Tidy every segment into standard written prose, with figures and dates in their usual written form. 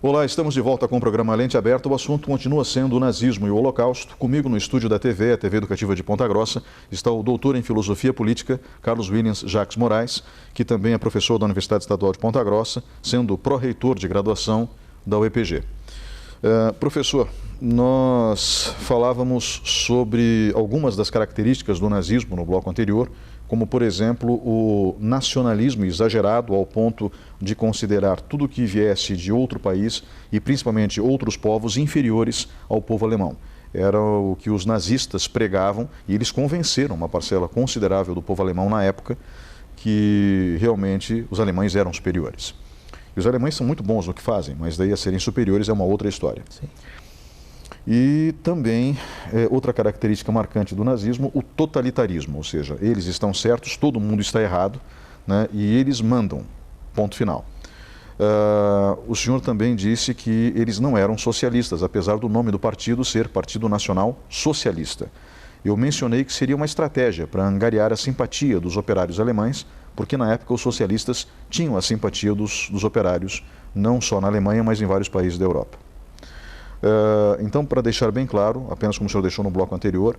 Olá, estamos de volta com o programa Lente Aberta. O assunto continua sendo o nazismo e o Holocausto. Comigo no estúdio da TV, a TV Educativa de Ponta Grossa, está o doutor em Filosofia Política, Carlos Williams Jacques Moraes, que também é professor da Universidade Estadual de Ponta Grossa, sendo pró-reitor de graduação da UEPG. Professor, nós falávamos sobre algumas das características do nazismo no bloco anterior, como, por exemplo, o nacionalismo exagerado ao ponto de considerar tudo que viesse de outro país e principalmente outros povos inferiores ao povo alemão. Era o que os nazistas pregavam e eles convenceram uma parcela considerável do povo alemão na época que realmente os alemães eram superiores. E os alemães são muito bons no que fazem, mas daí a serem superiores é uma outra história. Sim. E também, outra característica marcante do nazismo, o totalitarismo, ou seja, eles estão certos, todo mundo está errado, né, e eles mandam, ponto final. O senhor também disse que eles não eram socialistas, apesar do nome do partido ser Partido Nacional Socialista. Eu mencionei que seria uma estratégia para angariar a simpatia dos operários alemães, porque na época os socialistas tinham a simpatia dos operários, não só na Alemanha, mas em vários países da Europa. Então, para deixar bem claro, apenas como o senhor deixou no bloco anterior,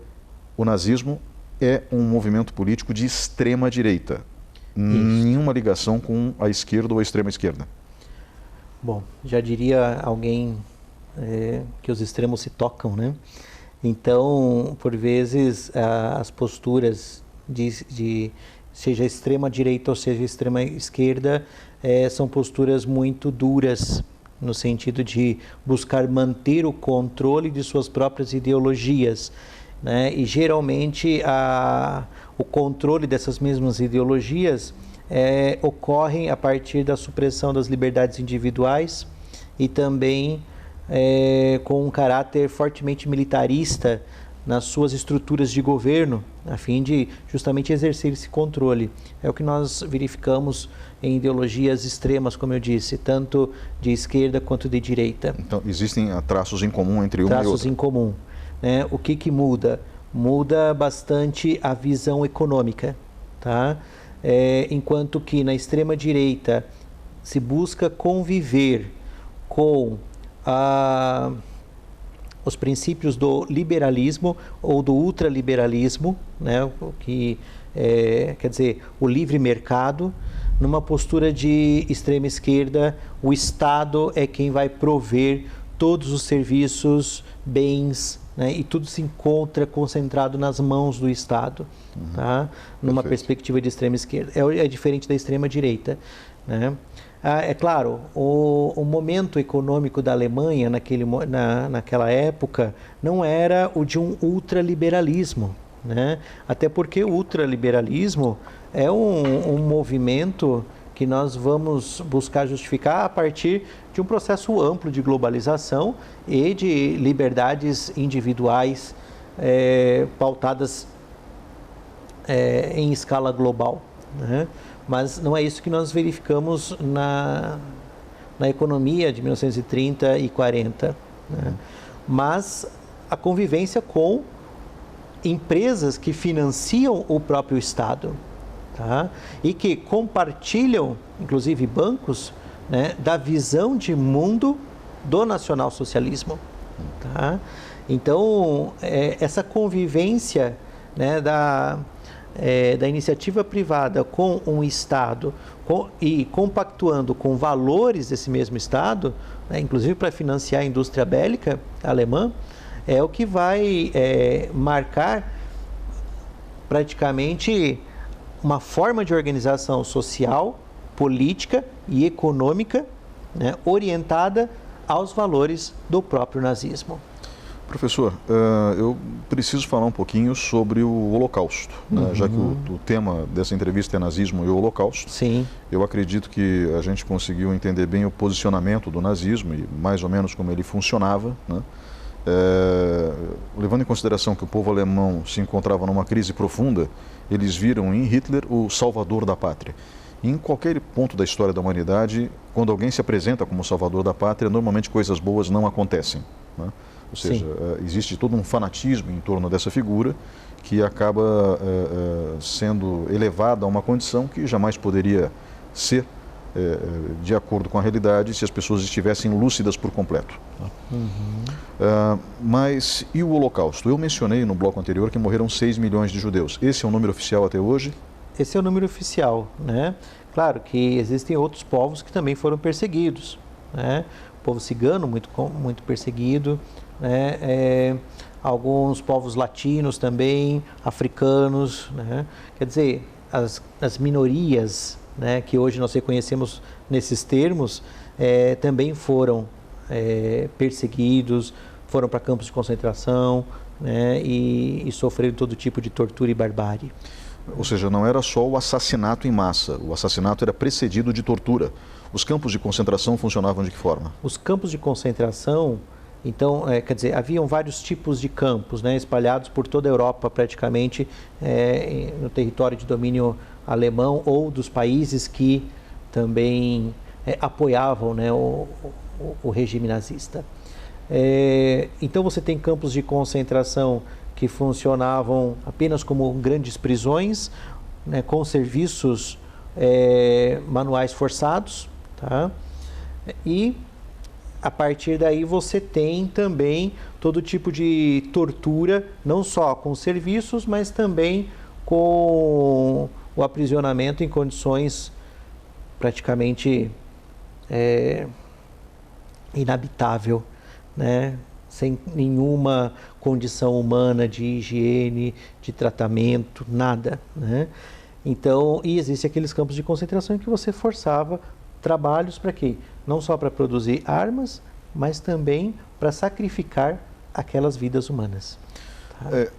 o nazismo é um movimento político de extrema-direita. Nenhuma ligação com a esquerda ou a extrema-esquerda. Bom, já diria alguém que os extremos se tocam, né? Então, por vezes, as posturas seja extrema-direita ou seja extrema-esquerda, são posturas muito duras, no sentido de buscar manter o controle de suas próprias ideologias, né? E geralmente o controle dessas mesmas ideologias ocorre a partir da supressão das liberdades individuais e também com um caráter fortemente militarista nas suas estruturas de governo, a fim de justamente exercer esse controle. É o que nós verificamos em ideologias extremas, como eu disse, tanto de esquerda quanto de direita. Então, existem traços em comum entre uma e outra? Traços em comum, né? O que muda? Muda bastante a visão econômica, tá? Enquanto que na extrema-direita se busca conviver com os princípios do liberalismo ou do ultraliberalismo, né? O que quer dizer, o livre mercado. Numa postura de extrema esquerda, o Estado é quem vai prover todos os serviços, bens, né? E tudo se encontra concentrado nas mãos do Estado, tá? Numa perspectiva de extrema esquerda. É diferente da extrema direita, né? É claro, o momento econômico da Alemanha naquela época não era o de um ultraliberalismo, né? Até porque o ultraliberalismo é um movimento que nós vamos buscar justificar a partir de um processo amplo de globalização e de liberdades individuais pautadas em escala global, né? Mas não é isso que nós verificamos na economia de 1930 e 40, né? Mas a convivência com empresas que financiam o próprio Estado, tá? E que compartilham, inclusive bancos, né, da visão de mundo do nacionalsocialismo, tá? Então, essa convivência, né, da iniciativa privada com um Estado e compactuando com valores desse mesmo Estado, né, inclusive para financiar a indústria bélica alemã, é o que vai marcar praticamente uma forma de organização social, política e econômica, né, orientada aos valores do próprio nazismo. Professor, eu preciso falar um pouquinho sobre o Holocausto, né? Já que o tema dessa entrevista é nazismo e o Holocausto. Sim. Eu acredito que a gente conseguiu entender bem o posicionamento do nazismo e mais ou menos como ele funcionava, né? Levando em consideração que o povo alemão se encontrava numa crise profunda, eles viram em Hitler o salvador da pátria. E em qualquer ponto da história da humanidade, quando alguém se apresenta como salvador da pátria, normalmente coisas boas não acontecem, né? Ou seja, existe todo um fanatismo em torno dessa figura que acaba sendo elevada a uma condição que jamais poderia ser de acordo com a realidade, se as pessoas estivessem lúcidas por completo. Mas e o Holocausto? Eu mencionei no bloco anterior que morreram 6 milhões de judeus. Esse é o número oficial até hoje? Esse é o número oficial, né? Claro que existem outros povos que também foram perseguidos, né? O povo cigano muito perseguido, né? Alguns povos latinos também, africanos, né? Quer dizer, as minorias, né, que hoje nós reconhecemos nesses termos, também foram perseguidos, foram para campos de concentração, né, e sofreram todo tipo de tortura e barbárie. Ou seja, não era só o assassinato em massa, o assassinato era precedido de tortura. Os campos de concentração funcionavam de que forma? Os campos de concentração, então, quer dizer, haviam vários tipos de campos, né, espalhados por toda a Europa praticamente, no território de domínio alemão ou dos países que também apoiavam, né, o regime nazista. Então você tem campos de concentração que funcionavam apenas como grandes prisões, né, com serviços manuais forçados, tá? E a partir daí você tem também todo tipo de tortura, não só com serviços, mas também com o aprisionamento em condições praticamente inabitável, né? Sem nenhuma condição humana de higiene, de tratamento, nada, né? Então, e existem aqueles campos de concentração em que você forçava trabalhos para quê? Não só para produzir armas, mas também para sacrificar aquelas vidas humanas.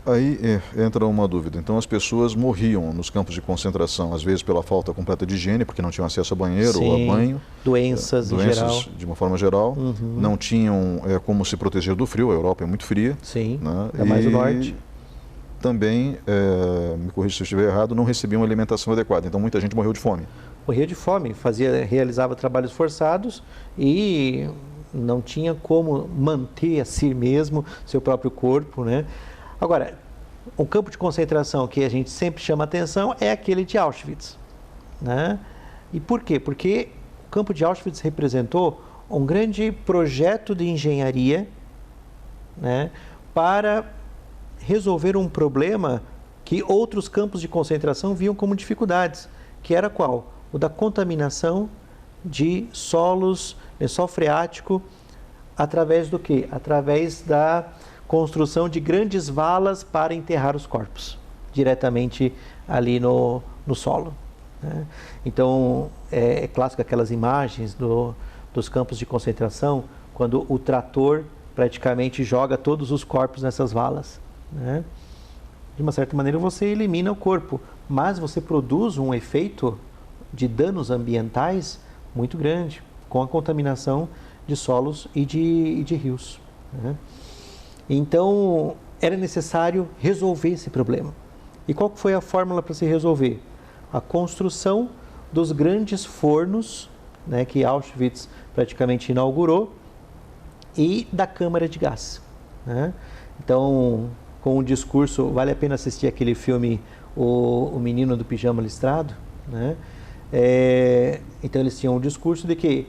Aí entra uma dúvida. Então as pessoas morriam nos campos de concentração, às vezes pela falta completa de higiene, porque não tinham acesso a banheiro. Sim, ou a banho. Doenças em geral. De uma forma geral. Não tinham como se proteger do frio, a Europa é muito fria. Sim, né? É mais o norte. Também, me corrija se eu estiver errado, não recebiam alimentação adequada. Então muita gente morreu de fome. Morria de fome, realizava trabalhos forçados e não tinha como manter a si mesmo, seu próprio corpo, né? Agora, um campo de concentração que a gente sempre chama atenção é aquele de Auschwitz, né? E por quê? Porque o campo de Auschwitz representou um grande projeto de engenharia, né, para resolver um problema que outros campos de concentração viam como dificuldades, que era qual? O da contaminação de solos, lençol freático, através do quê? Através da construção de grandes valas para enterrar os corpos, diretamente ali no solo, né? Então, é clássico aquelas imagens dos campos de concentração, quando o trator praticamente joga todos os corpos nessas valas, né? De uma certa maneira você elimina o corpo, mas você produz um efeito de danos ambientais muito grande, com a contaminação de solos e de rios, né? Então, era necessário resolver esse problema. E qual foi a fórmula para se resolver? A construção dos grandes fornos, né, que Auschwitz praticamente inaugurou, e da câmara de gás, né? Então, com um discurso, vale a pena assistir aquele filme O Menino do Pijama Listrado, né? Então, eles tinham um discurso de que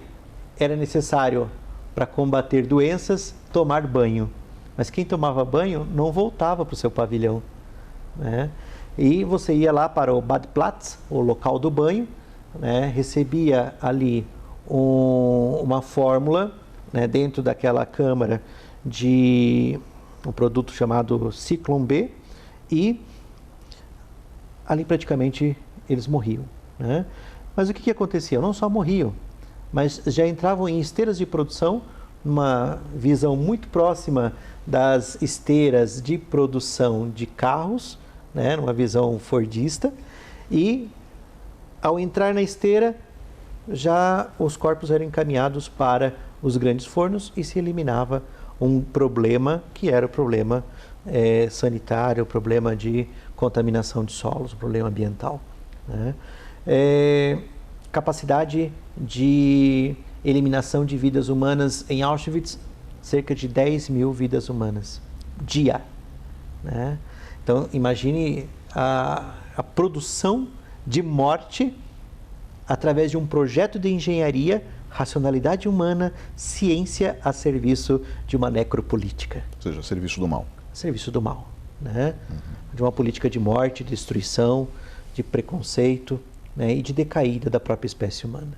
era necessário, para combater doenças, tomar banho. Mas quem tomava banho não voltava para o seu pavilhão, né? E você ia lá para o Badplatz, o local do banho, né? Recebia ali uma fórmula, né, dentro daquela câmara de um produto chamado Ciclone B, e ali praticamente eles morriam, né? Mas o que acontecia? Não só morriam, mas já entravam em esteiras de produção, uma visão muito próxima das esteiras de produção de carros, né, numa visão fordista, e ao entrar na esteira, já os corpos eram encaminhados para os grandes fornos e se eliminava um problema que era o problema sanitário, o problema de contaminação de solos, o problema ambiental, né? Capacidade de eliminação de vidas humanas em Auschwitz, cerca de 10 mil vidas humanas dia, né? Então imagine a produção de morte através de um projeto de engenharia, racionalidade humana, ciência a serviço de uma necropolítica. Ou seja, serviço do mal. Serviço do mal, né? De uma política de morte, de destruição, de preconceito, né? E de decaída da própria espécie humana.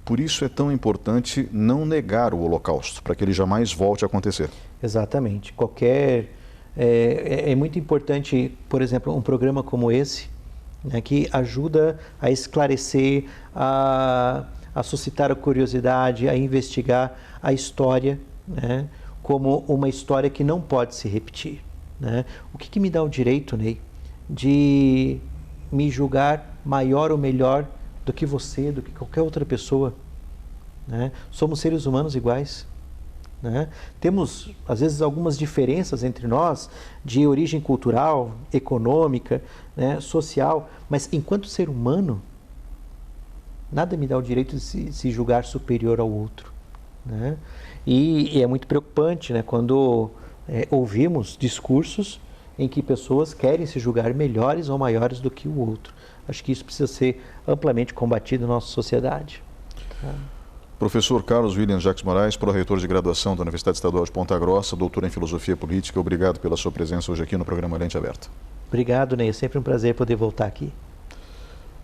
Por isso é tão importante não negar o Holocausto, para que ele jamais volte a acontecer. Exatamente. É muito importante, por exemplo, um programa como esse, né, que ajuda a esclarecer, a suscitar a curiosidade, a investigar a história, né, como uma história que não pode se repetir, né? O que me dá o direito, Ney, de me julgar maior ou melhor do que você, do que qualquer outra pessoa, né? Somos seres humanos iguais, né? Temos, às vezes, algumas diferenças entre nós de origem cultural, econômica, né, social, mas enquanto ser humano, nada me dá o direito de se julgar superior ao outro, né? E é muito preocupante, né, quando ouvimos discursos em que pessoas querem se julgar melhores ou maiores do que o outro. Acho que isso precisa ser amplamente combatido na nossa sociedade. Professor Carlos Willians Jacques Moraes, pró-reitor de graduação da Universidade Estadual de Ponta Grossa, doutor em Filosofia Política, obrigado pela sua presença hoje aqui no programa Lente Aberta. Obrigado, Ney. É sempre um prazer poder voltar aqui.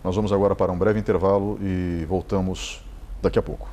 Nós vamos agora para um breve intervalo e voltamos daqui a pouco.